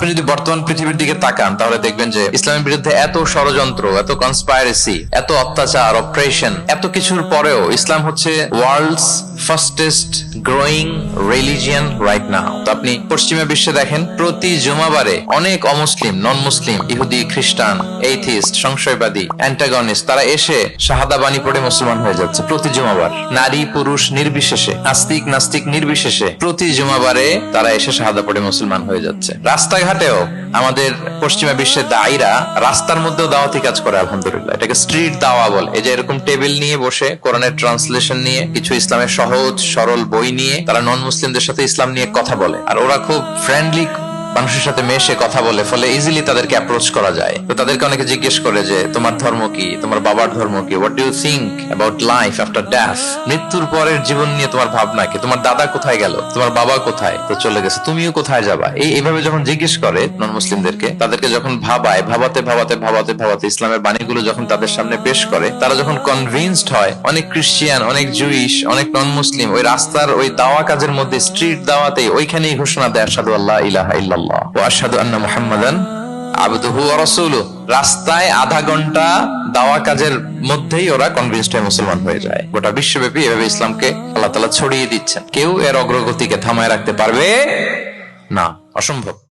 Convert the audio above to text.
আপনি যদি বর্তমান পৃথিবীর দিকে তাকান তাহলে দেখবেন যে ইসলামের বিরুদ্ধে এত ষড়যন্ত্র, এত কনস্পাইরেসি, এত অত্যাচার, অপারেশন, এত কিছুর পরেও ইসলাম হচ্ছে world's fastest growing religion right now. তো আপনি পশ্চিমা বিশ্বে দেখেন প্রতি জুমাবারে অনেক অমুসলিম, নন মুসলিম, ইহুদি, খ্রিস্টান, এইথিস্ট, সংশয়বাদী, অ্যান্টাগনিস্ট তারা এসে শাহাদা বাণী পড়ে মুসলমান হয়ে যাচ্ছে প্রতি জুমাবার। নারী পুরুষ নির্বিশেষে, আস্তিক নাস্তিক নির্বিশেষে প্রতি জুমাবারে তারা এসে শাহাদা পড়ে মুসলমান হয়ে যাচ্ছে। রাস্তাঘাটেও আমাদের পশ্চিমা বিশ্বের দায়ীরা রাস্তার মধ্যেও দাওয়াতি কাজ করে, আলহামদুলিল্লাহ। এটাকে স্ট্রিট দাওয়া বলে। এই যে এরকম টেবিল নিয়ে বসে কোরআনের ট্রান্সলেশন নিয়ে, কিছু ইসলামের সহজ সরল বই নিয়ে তারা নন মুসলিমদের সাথে ইসলাম নিয়ে কথা বলে, আর ওরা খুব ফ্রেন্ডলি মানুষের সাথে মেশে কথা বলে, ফলে ইজিলি তাদেরকে অ্যাপ্রোচ করা যায়। তো তাদেরকে অনেকে জিজ্ঞেস করে যে তোমার ধর্ম কি, তোমার বাবার ধর্ম কি, what do you think about life after death, মৃত্যুর পরের জীবন নিয়ে তোমার ভাবনা কি, তোমার দাদা কোথায় গেল, তোমার বাবা কোথায়, তো চলে গেছে, তুমিও কোথায় যাবা। এইভাবে যখন জিজ্ঞেস করে নন মুসলিমদেরকে, তাদেরকে যখন ভাবায়, ভাবাতে ভাবাতে ভাবাতে ভাবাতে ইসলামের বাণীগুলো যখন তাদের সামনে পেশ করে, তারা যখন কনভিন্সড হয়, অনেক ক্রিশ্চিয়ান, অনেক জুইশ, অনেক নন মুসলিম ওই রাস্তার ওই দাওয়া কাজের মধ্যে, স্ট্রিট দাওয়াতে ওইখানেই ঘোষণা দেয় আশহাদু আল্লা ইলাহা ইল্লাল্লাহ ওয়া আশহাদু আন্না মুহাম্মাদান আবদুহু ওয়া রাসূলুহু। রাস্তায় আধা ঘন্টা দাওয়া কাজের মধ্যেই ওরা কনভিন্সড হয়ে মুসলমান হয়ে যায়। গোটা বিশ্বব্যাপী এভাবে ইসলামকে আল্লাহ তাআলা ছড়িয়ে দিচ্ছেন। কেউ এর অগ্রগতিকে থামায় রাখতে পারবে না, অসম্ভব।